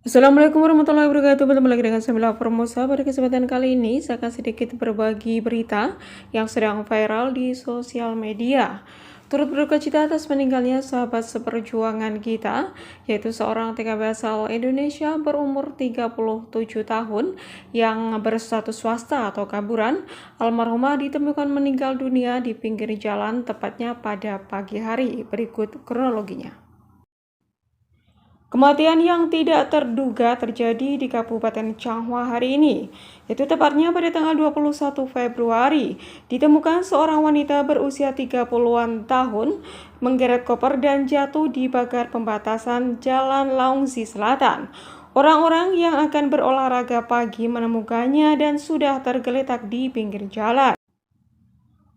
Assalamualaikum warahmatullahi wabarakatuh. Bertemu lagi dengan saya Mila Formosa. Pada kesempatan kali ini saya akan sedikit berbagi berita yang sedang viral di sosial media. Turut berduka cita atas meninggalnya sahabat seperjuangan kita, yaitu seorang TKW asal Indonesia berumur 37 tahun yang berstatus swasta atau kaburan. Almarhumah ditemukan meninggal dunia di pinggir jalan, tepatnya pada pagi hari. Berikut kronologinya. Kematian yang tidak terduga terjadi di Kabupaten Changhua hari ini, yaitu tepatnya pada tanggal 21 Februari. Ditemukan seorang wanita berusia 30-an tahun menggeret koper dan jatuh di pagar pembatasan Jalan Laungsi Selatan. Orang-orang yang akan berolahraga pagi menemukannya dan sudah tergeletak di pinggir jalan.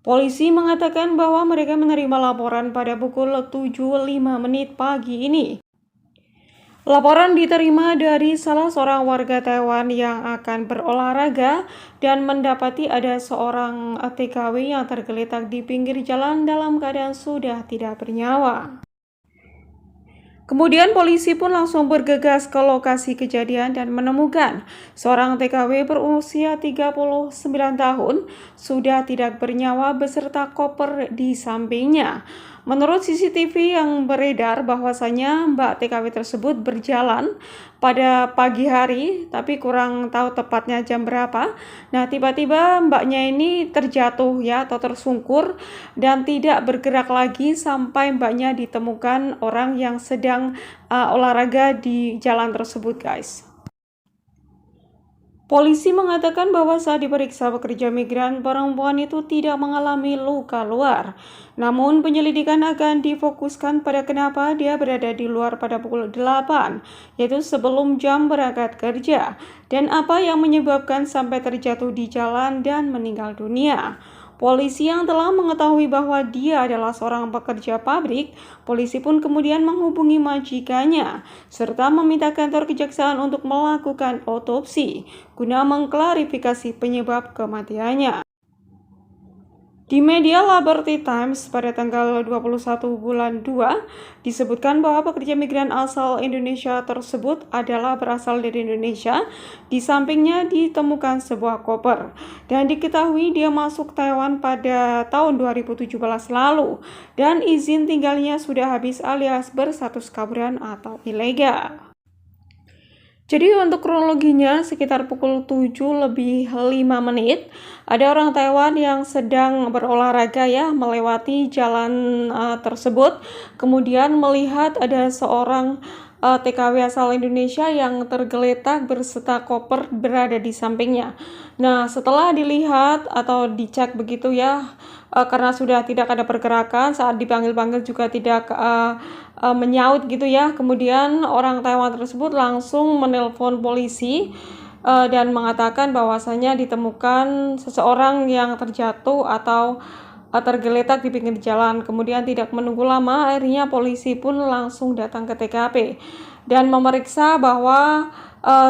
Polisi mengatakan bahwa mereka menerima laporan pada pukul 7.05 pagi ini. Laporan diterima dari salah seorang warga Taiwan yang akan berolahraga dan mendapati ada seorang TKW yang tergeletak di pinggir jalan dalam keadaan sudah tidak bernyawa. Kemudian polisi pun langsung bergegas ke lokasi kejadian dan menemukan seorang TKW berusia 39 tahun sudah tidak bernyawa beserta koper di sampingnya. Menurut CCTV yang beredar bahwasanya Mbak TKW tersebut berjalan pada pagi hari, tapi kurang tahu tepatnya jam berapa. Nah, tiba-tiba mbaknya ini terjatuh ya atau tersungkur dan tidak bergerak lagi sampai mbaknya ditemukan orang yang sedang olahraga di jalan tersebut, guys. Polisi mengatakan bahwa saat diperiksa pekerja migran, perempuan itu tidak mengalami luka luar. Namun penyelidikan akan difokuskan pada kenapa dia berada di luar pada pukul 8, yaitu sebelum jam berangkat kerja, dan apa yang menyebabkan sampai terjatuh di jalan dan meninggal dunia. Polisi yang telah mengetahui bahwa dia adalah seorang pekerja pabrik, polisi pun kemudian menghubungi majikannya, serta meminta kantor kejaksaan untuk melakukan otopsi, guna mengklarifikasi penyebab kematiannya. Di media Liberty Times pada tanggal 21 bulan 2 disebutkan bahwa pekerja migran asal Indonesia tersebut adalah berasal dari Indonesia. Di sampingnya ditemukan sebuah koper dan diketahui dia masuk Taiwan pada tahun 2017 lalu dan izin tinggalnya sudah habis alias berstatus kaburan atau ilegal. Jadi untuk kronologinya sekitar pukul 7:05 ada orang Taiwan yang sedang berolahraga ya melewati jalan tersebut, kemudian melihat ada seorang TKW asal Indonesia yang tergeletak berserta koper berada di sampingnya. Nah, setelah dilihat atau dicek begitu ya, karena sudah tidak ada pergerakan, saat dipanggil-panggil juga tidak menyaut gitu ya. Kemudian orang Taiwan tersebut langsung menelpon polisi dan mengatakan bahwasanya ditemukan seseorang yang terjatuh atau tergeletak di pinggir jalan. Kemudian tidak menunggu lama, akhirnya polisi pun langsung datang ke TKP dan memeriksa bahwa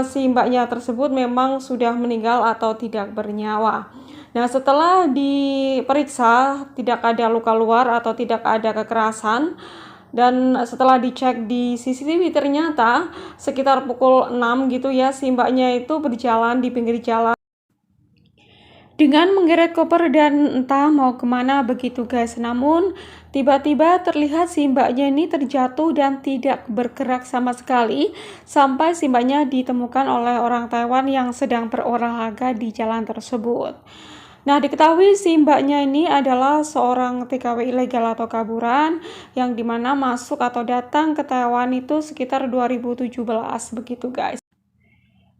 si mbaknya tersebut memang sudah meninggal atau tidak bernyawa. Nah, setelah diperiksa tidak ada luka luar atau tidak ada kekerasan, dan setelah dicek di CCTV ternyata sekitar pukul 6 gitu ya, si mbaknya itu berjalan di pinggir jalan dengan menggeret koper dan entah mau kemana begitu guys. Namun tiba-tiba terlihat si mbaknya ini terjatuh dan tidak bergerak sama sekali sampai si mbaknya ditemukan oleh orang Taiwan yang sedang berolahraga di jalan tersebut. Nah, diketahui si mbaknya ini adalah seorang TKW ilegal atau kaburan yang dimana masuk atau datang ke Taiwan itu sekitar 2017 begitu guys.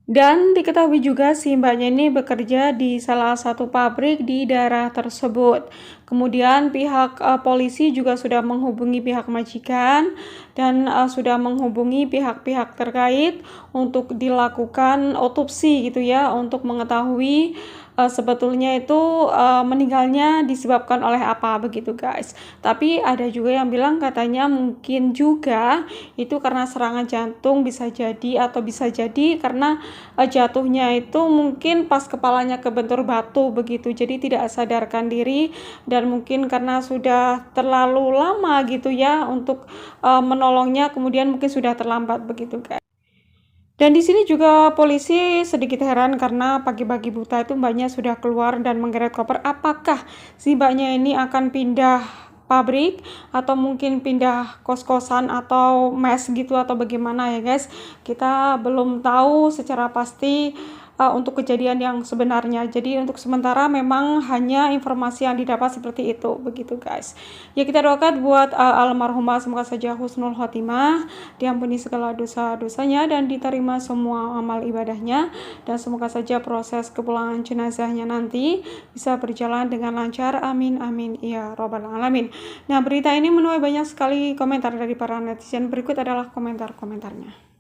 Dan diketahui juga si mbaknya ini bekerja di salah satu pabrik di daerah tersebut. Kemudian pihak polisi juga sudah menghubungi pihak majikan dan sudah menghubungi pihak-pihak terkait untuk dilakukan otopsi gitu ya, untuk mengetahui sebetulnya itu meninggalnya disebabkan oleh apa begitu guys. Tapi ada juga yang bilang katanya mungkin juga itu karena serangan jantung bisa jadi, atau bisa jadi karena jatuhnya itu mungkin pas kepalanya kebentur batu begitu, jadi tidak sadarkan diri dan mungkin karena sudah terlalu lama gitu ya untuk menolongnya, kemudian mungkin sudah terlambat begitu guys. Dan di sini juga polisi sedikit heran karena pagi-pagi buta itu mbaknya sudah keluar dan menggeret koper. Apakah si mbaknya ini akan pindah pabrik atau mungkin pindah kos-kosan atau mes gitu atau bagaimana ya guys? Kita belum tahu secara pasti untuk kejadian yang sebenarnya. Jadi untuk sementara memang hanya informasi yang didapat seperti itu, begitu guys. Ya kita doakan buat almarhumah semoga saja husnul khotimah, diampuni segala dosa-dosanya dan diterima semua amal ibadahnya, dan semoga saja proses kepulangan jenazahnya nanti bisa berjalan dengan lancar. Amin amin ya robbal alamin. Nah, berita ini menuai banyak sekali komentar dari para netizen. Berikut adalah komentar-komentarnya.